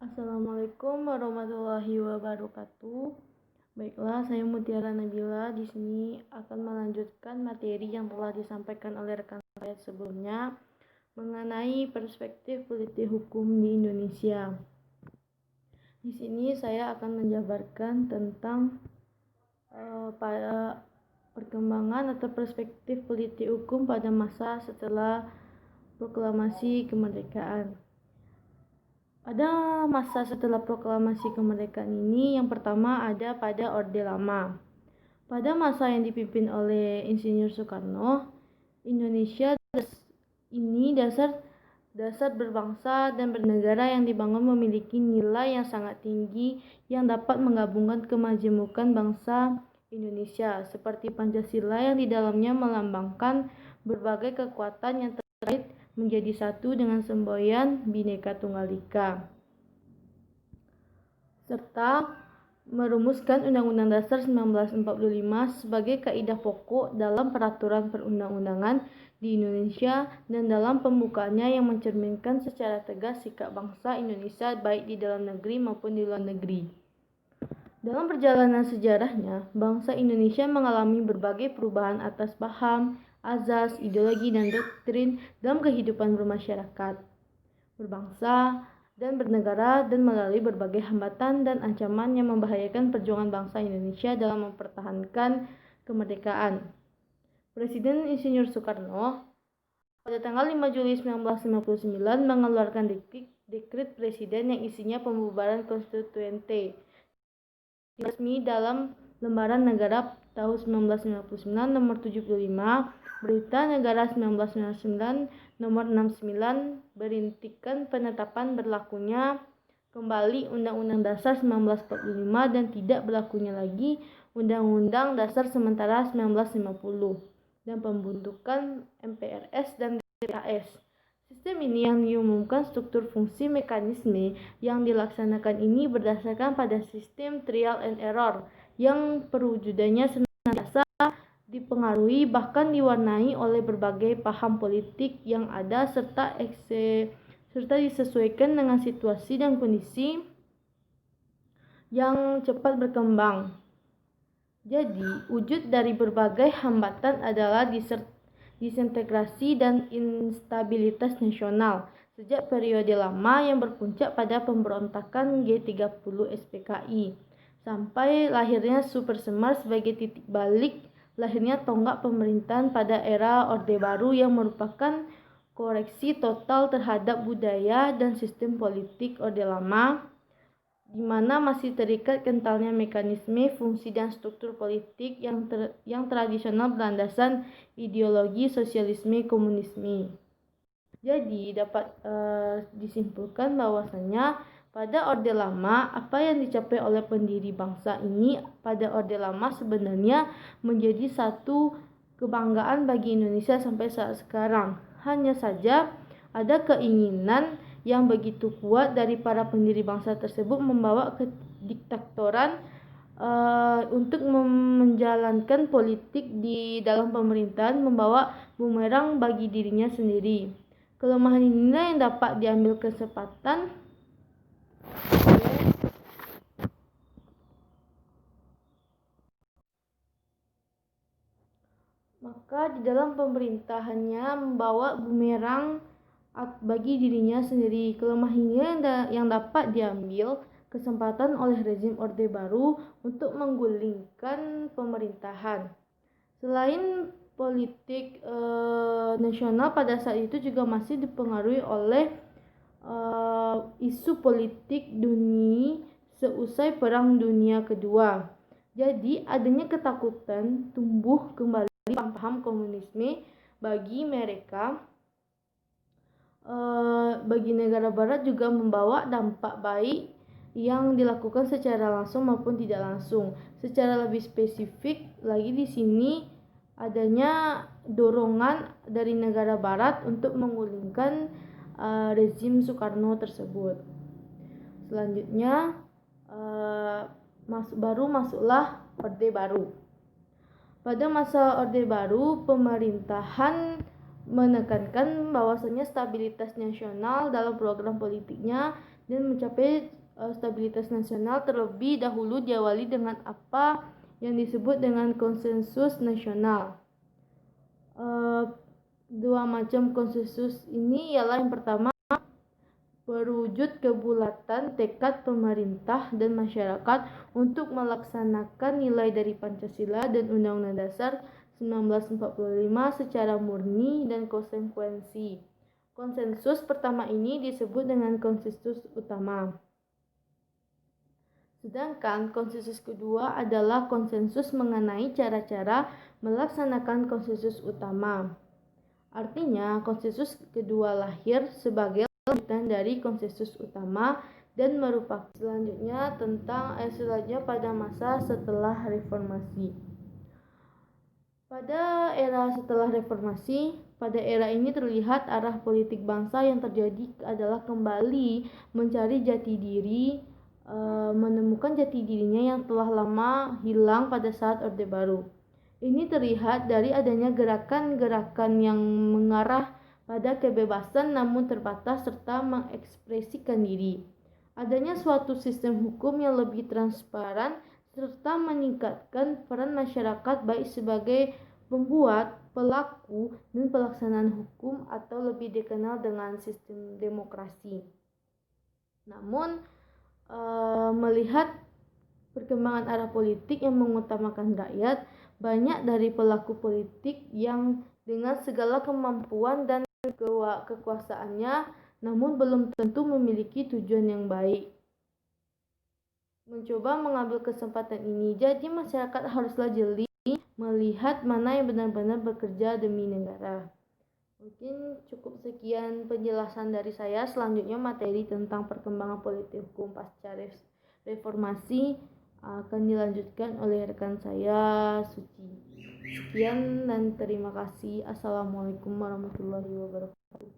Assalamualaikum warahmatullahi wabarakatuh. Baiklah, saya Mutiara Nabila di sini akan melanjutkan materi yang telah disampaikan oleh rekan saya sebelumnya mengenai perspektif politik hukum di Indonesia. Di sini saya akan menjabarkan tentang perkembangan atau perspektif politik hukum pada masa setelah proklamasi kemerdekaan. Pada masa setelah proklamasi kemerdekaan ini, yang pertama ada pada Orde Lama. Pada masa yang dipimpin oleh Insinyur Soekarno, Indonesia ini dasar berbangsa dan bernegara yang dibangun memiliki nilai yang sangat tinggi yang dapat menggabungkan kemajemukan bangsa Indonesia, seperti Pancasila yang di dalamnya melambangkan berbagai kekuatan yang terkait menjadi satu dengan semboyan Bhinneka Tunggal Ika, serta merumuskan Undang-Undang Dasar 1945 sebagai kaidah pokok dalam peraturan perundang-undangan di Indonesia dan dalam pembukaannya yang mencerminkan secara tegas sikap bangsa Indonesia baik di dalam negeri maupun di luar negeri. Dalam perjalanan sejarahnya, bangsa Indonesia mengalami berbagai perubahan atas paham, azas, ideologi, dan doktrin dalam kehidupan bermasyarakat, berbangsa, dan bernegara, dan melalui berbagai hambatan dan ancaman yang membahayakan perjuangan bangsa Indonesia dalam mempertahankan kemerdekaan. Presiden Insinyur Soekarno pada tanggal 5 Juli 1959 mengeluarkan dekret presiden yang isinya pembubaran konstituente resmi dalam Lembaran Negara tahun 1999 nomor 75, Berita Negara 1999 nomor 69 berintikan penetapan berlakunya kembali Undang-Undang Dasar 1945 dan tidak berlakunya lagi Undang-Undang Dasar sementara 1950 dan pembentukan MPRS dan DPRS. Sistem ini yang diumumkan struktur fungsi mekanisme yang dilaksanakan ini berdasarkan pada sistem trial and error yang perwujudannya senantiasa dipengaruhi bahkan diwarnai oleh berbagai paham politik yang ada serta disesuaikan dengan situasi dan kondisi yang cepat berkembang. Jadi, wujud dari berbagai hambatan adalah disintegrasi dan instabilitas nasional sejak periode lama yang berpuncak pada pemberontakan G30 SPKI sampai lahirnya Super Semar sebagai titik balik lahirnya tonggak pemerintahan pada era Orde Baru yang merupakan koreksi total terhadap budaya dan sistem politik Orde Lama, di mana masih terikat kentalnya mekanisme, fungsi, dan struktur politik yang tradisional berlandasan ideologi sosialisme komunisme. Jadi dapat disimpulkan bahwasanya pada Orde Lama apa yang dicapai oleh pendiri bangsa ini pada Orde Lama sebenarnya menjadi satu kebanggaan bagi Indonesia sampai saat sekarang. Hanya saja ada keinginan yang begitu kuat dari para pendiri bangsa tersebut membawa ke diktatoran untuk menjalankan politik di dalam pemerintahan membawa bumerang bagi dirinya sendiri. Kelemahan inilah yang dapat diambil kesempatan maka di dalam pemerintahannya membawa bumerang bagi dirinya sendiri. Kelemahan ini yang dapat diambil kesempatan oleh rezim Orde Baru untuk menggulingkan pemerintahan. Selain politik nasional pada saat itu juga masih dipengaruhi oleh isu politik dunia seusai Perang Dunia Kedua. Jadi adanya ketakutan tumbuh kembali paham komunisme bagi mereka. Bagi negara barat juga membawa dampak baik yang dilakukan secara langsung maupun tidak langsung. Secara lebih spesifik lagi di sini adanya dorongan dari negara barat untuk menggulingkan rezim Soekarno tersebut. Selanjutnya masuklah Orde Baru. Pada masa Orde Baru, pemerintahan menekankan bahwasanya stabilitas nasional dalam program politiknya dan mencapai stabilitas nasional terlebih dahulu diawali dengan apa yang disebut dengan konsensus nasional. Dua macam konsensus ini ialah yang pertama, berwujud kebulatan tekad pemerintah dan masyarakat untuk melaksanakan nilai dari Pancasila dan Undang-Undang Dasar 1945 secara murni dan konsekuensi. Konsensus pertama ini disebut dengan konsensus utama. Sedangkan konsensus kedua adalah konsensus mengenai cara-cara melaksanakan konsensus utama. Artinya, konsensus kedua lahir sebagai lanjutan dari konsensus utama dan merupakan selanjutnya pada masa setelah reformasi. Pada era setelah reformasi, pada era ini terlihat arah politik bangsa yang terjadi adalah kembali mencari jati diri, menemukan jati dirinya yang telah lama hilang pada saat Orde Baru. Ini terlihat dari adanya gerakan-gerakan yang mengarah pada kebebasan namun terbatas serta mengekspresikan diri. Adanya suatu sistem hukum yang lebih transparan serta meningkatkan peran masyarakat baik sebagai pembuat, pelaku, dan pelaksanaan hukum atau lebih dikenal dengan sistem demokrasi. Namun, melihat perkembangan arah politik yang mengutamakan rakyat, banyak dari pelaku politik yang dengan segala kemampuan dan kekuasaannya namun belum tentu memiliki tujuan yang baik, mencoba mengambil kesempatan ini. Jadi masyarakat haruslah jeli melihat mana yang benar-benar bekerja demi negara. Mungkin cukup sekian penjelasan dari saya. Selanjutnya materi tentang perkembangan politik hukum pasca reformasi akan dilanjutkan oleh rekan saya Suci. Sekian dan terima kasih. Assalamualaikum warahmatullahi wabarakatuh.